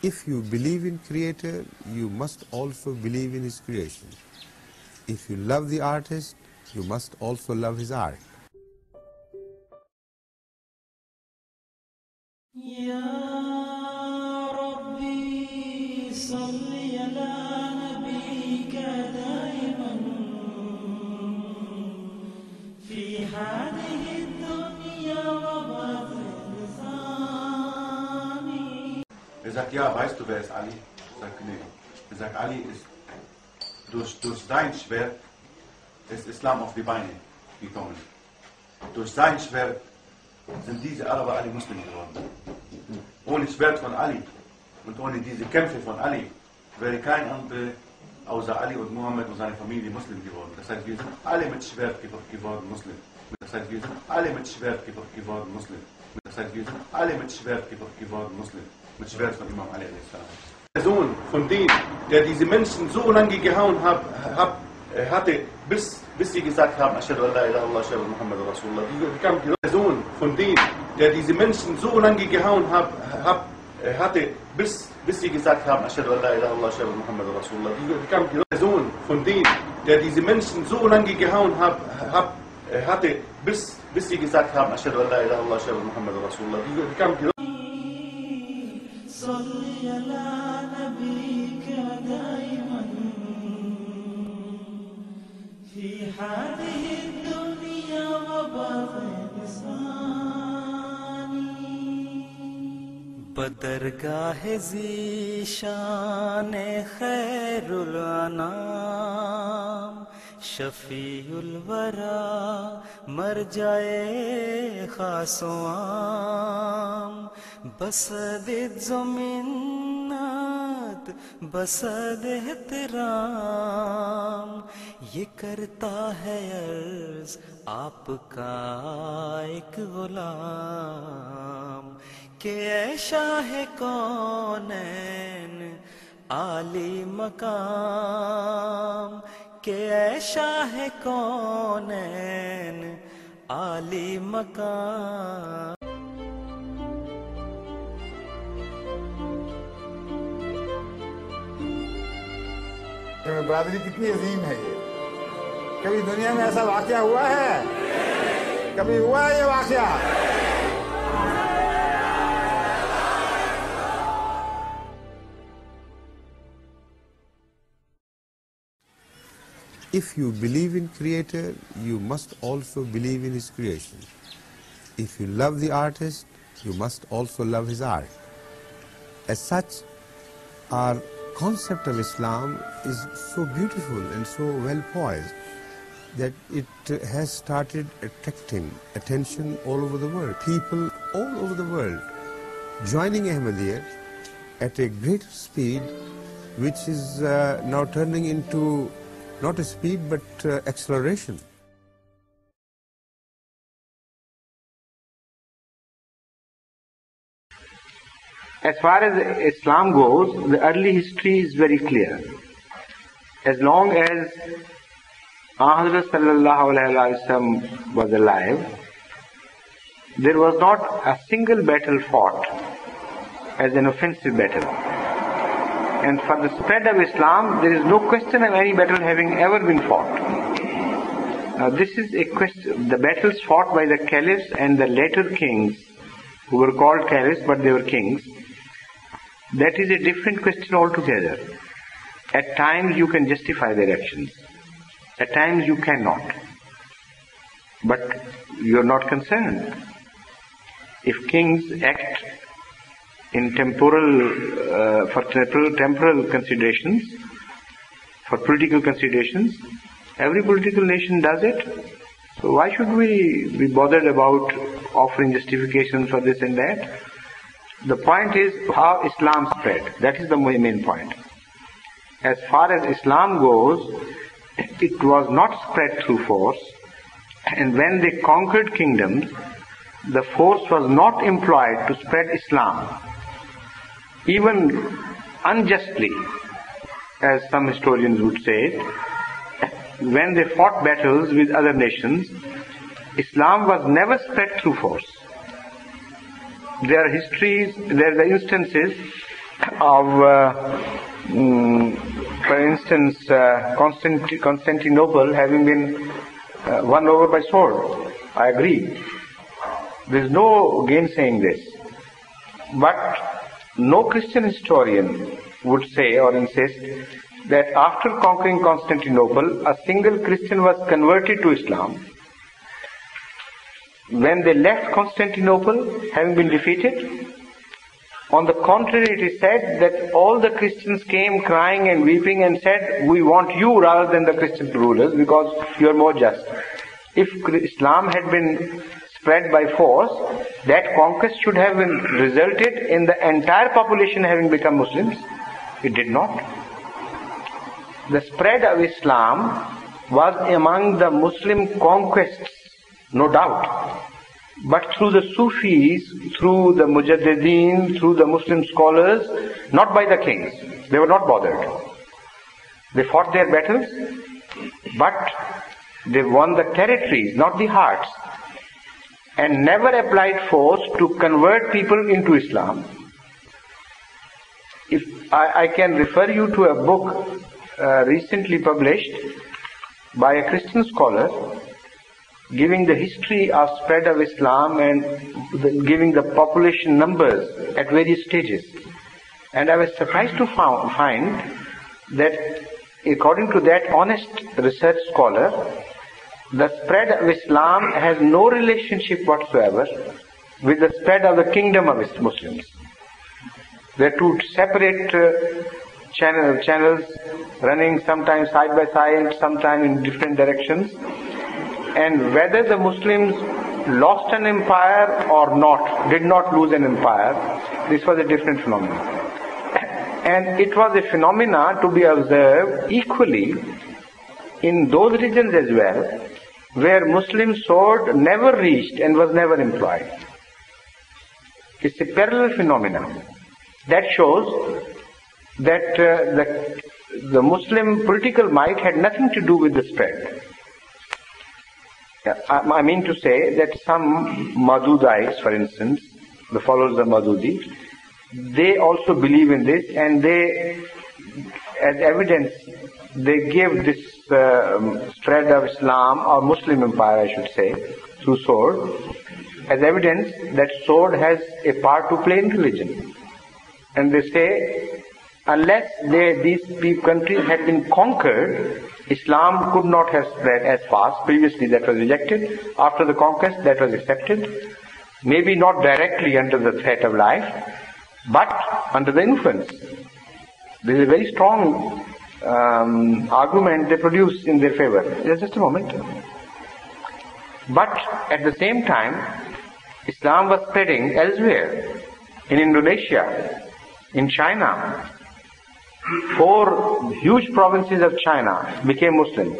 If you believe in Creator, you must also believe in His creation. If you love the artist, you must also love his art. Er sagt, ja, weißt du, wer ist Ali? Ich sage, nee. Er sagt, Ali ist durch sein Schwert ist Islam auf die Beine gekommen. Durch sein Schwert sind diese Araber alle Muslim geworden. Ohne Schwert von Ali und ohne diese Kämpfe von Ali wäre kein anderer außer Ali und Mohammed und seine Familie Muslim geworden. Das heißt, wir sind alle mit Schwert geworden Muslim. Das heißt, wir sind alle mit Schwert geworden Muslim. Das heißt, wir sind alle mit Schwert geworden Muslim. Mit Schwert von Imam Ali a.s. Der Sohn von dem, der diese Menschen so lange gehauen hatte, bis sie gesagt haben, Ashhadu an la ilaha illallah, Ashhadu anna Muhammadan Rasulullah. Der Sohn von dem, der diese Menschen so lange gehauen hatte, bis sie gesagt haben, Ashhadu an la ilaha illallah, Ashhadu anna Muhammadan Rasulullah. Der Sohn von dem, der diese Menschen so lange gehauen hatte, bis sie gesagt haben, Ashhadu an la ilaha illallah, Ashhadu anna Muhammadan Rasulullah. बदरगाह Zeeshan खैरुल अनाम शफीउल वरा मर जाए खासो आम बसद ज़मीनत बसद एहतराम ये करता है अर्ज़ आपका एक गुलाम के ऐशा है कौनैन आली मकाम के ऐशा है कौनैन आली मकाम। बरादरी कितनी अजीम है ये, कभी दुनिया में ऐसा वाकया हुआ है? कभी हुआ है ये वाकया? If you believe in Creator, you must also believe in His creation. If you love the artist, you must also love his art. As such, our concept of Islam is so beautiful and so well poised that it has started attracting attention all over the world. People all over the world joining Ahmadiyya at a greater speed, which is now turning into not a speed but acceleration. As far as Islam goes, the early history is very clear. As long as Hazrat sallallahu alaihi wasallam was alive, there was not a single battle fought as an offensive battle. And for the spread of Islam, there is no question of any battle having ever been fought. Now this is a question, the battles fought by the caliphs and the later kings, who were called caliphs but they were kings, that is a different question altogether. At times you can justify their actions, at times you cannot. But you are not concerned. If kings act in for temporal considerations, for political considerations, every political nation does it. So why should we be bothered about offering justifications for this and that? The point is how Islam spread. That is the main point. As far as Islam goes, it was not spread through force, and when they conquered kingdoms, the force was not employed to spread Islam. Even unjustly, as some historians would say, when they fought battles with other nations, Islam was never spread through force. There are histories, there are instances of, for instance, Constantinople having been won over by sword. I agree. There is no gainsaying this. But no Christian historian would say or insist that after conquering Constantinople, a single Christian was converted to Islam. When they left Constantinople, having been defeated, on the contrary, it is said that all the Christians came crying and weeping and said, we want you rather than the Christian rulers because you are more just. If Islam had been spread by force, that conquest should have resulted in the entire population having become Muslims. It did not. The spread of Islam was among the Muslim conquests, no doubt. But through the Sufis, through the Mujaddideen, through the Muslim scholars, not by the kings. They were not bothered. They fought their battles, but they won the territories, not the hearts, and never applied force to convert people into Islam. If I can refer you to a book recently published by a Christian scholar, giving the history of spread of Islam and giving the population numbers at various stages. And I was surprised to find that according to that honest research scholar, the spread of Islam has no relationship whatsoever with the spread of the kingdom of Muslims. They are two separate channels running sometimes side by side, sometimes in different directions. And whether the Muslims lost an empire or not, did not lose an empire, this was a different phenomenon. And it was a phenomena to be observed equally in those regions as well, where Muslim sword never reached and was never employed. It's a parallel phenomenon. That shows that the Muslim political might had nothing to do with the spread. I mean to say that some Madudites, for instance, the followers of Madudi, they also believe in this, and they, as evidence, they give this spread of Islam, or Muslim empire I should say, through sword, as evidence that sword has a part to play in religion. And they say, unless these countries had been conquered, Islam could not have spread as fast. Previously that was rejected. After the conquest that was accepted. Maybe not directly under the threat of life, but under the influence. There is a very strong argument they produce in their favor. Just a moment. But at the same time, Islam was spreading elsewhere. In Indonesia, in China. 4 huge provinces of China became Muslim.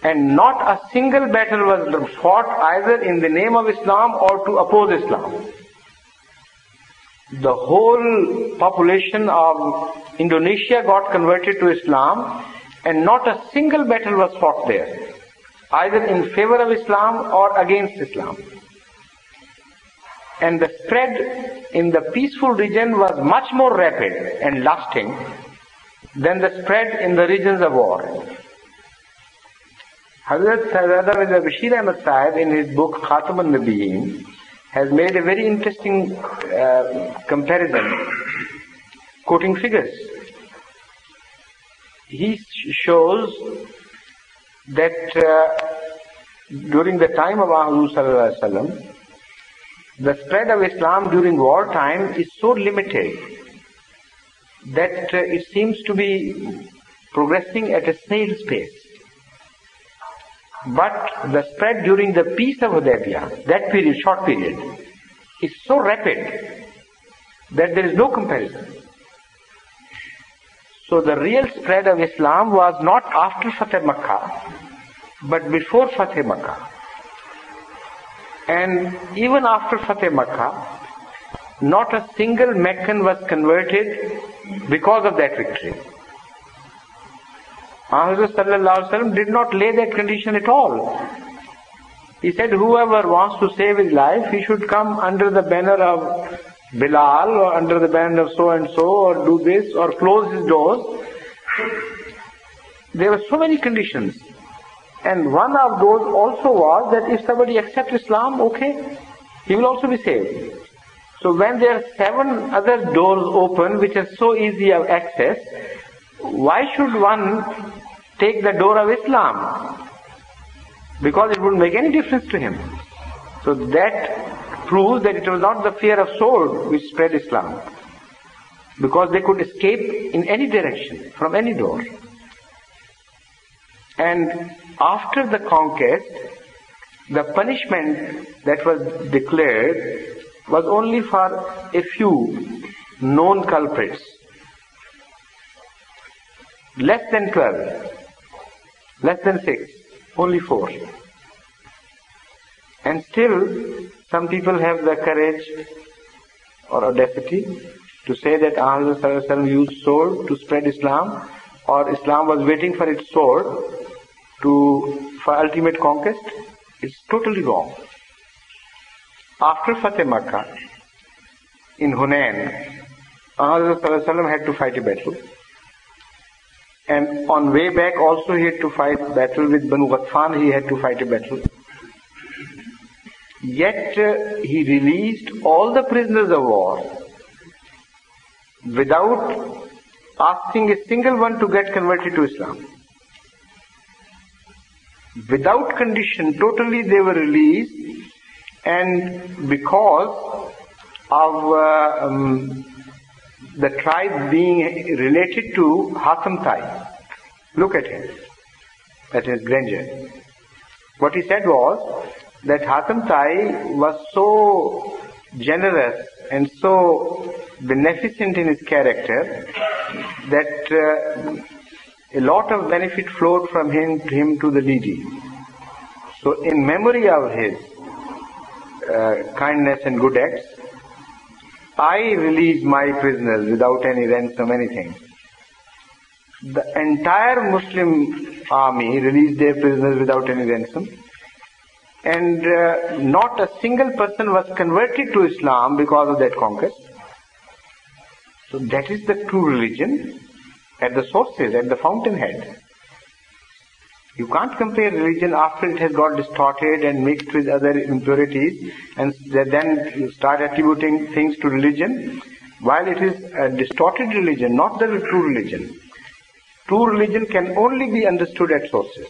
And not a single battle was fought either in the name of Islam or to oppose Islam. The whole population of Indonesia got converted to Islam, and not a single battle was fought there, either in favor of Islam or against Islam. And the spread in the peaceful region was much more rapid and lasting than the spread in the regions of war. Hazrat Sayyidina Bashir Ahmad Sahib, in his book Khatam al-Nabiyyin, has made a very interesting comparison, quoting figures. He shows that during the time of Ahmad Sallallahu Alaihi Wasallam, the spread of Islam during wartime is so limited that it seems to be progressing at a snail's pace. But the spread during the peace of Hudaybiyah, that period, short period, is so rapid that there is no comparison. So the real spread of Islam was not after Fateh Makkah, but before Fateh Makkah. And even after Fateh Makkah, not a single Meccan was converted because of that victory. Muhammad Sallallahu Alaihi Wasallam did not lay that condition at all. He said, whoever wants to save his life, he should come under the banner of Bilal, or under the band of so and so, or do this, or close his doors. There were so many conditions. And one of those also was that if somebody accepts Islam, okay, he will also be saved. So when there are 7 other doors open which are so easy of access, why should one take the door of Islam? Because it wouldn't make any difference to him. So that proves that it was not the fear of sword which spread Islam. Because they could escape in any direction, from any door. And after the conquest, the punishment that was declared was only for a few known culprits. Less than 12, less than 6, only 4. And still, some people have the courage or audacity to say that Ahmad used sword to spread Islam, or Islam was waiting for its sword for ultimate conquest. It's totally wrong. After Fateh Makkah, in Hunain, Ahmad had to fight a battle. And on way back also he had to fight battle with Banu Ghatfan, he had to fight a battle. Yet he released all the prisoners of war without asking a single one to get converted to Islam. Without condition, totally they were released, and because of the tribe being related to Hatem Tai. Look at him, at his grandeur. What he said was that Hatem Tai was so generous and so beneficent in his character that a lot of benefit flowed from him to the needy. So in memory of his kindness and good acts, I released my prisoners without any ransom, anything. The entire Muslim army released their prisoners without any ransom. And not a single person was converted to Islam because of that conquest. So that is the true religion at the sources, at the fountainhead. You can't compare religion after it has got distorted and mixed with other impurities and then you start attributing things to religion, while it is a distorted religion, not the true religion. True religion can only be understood at sources.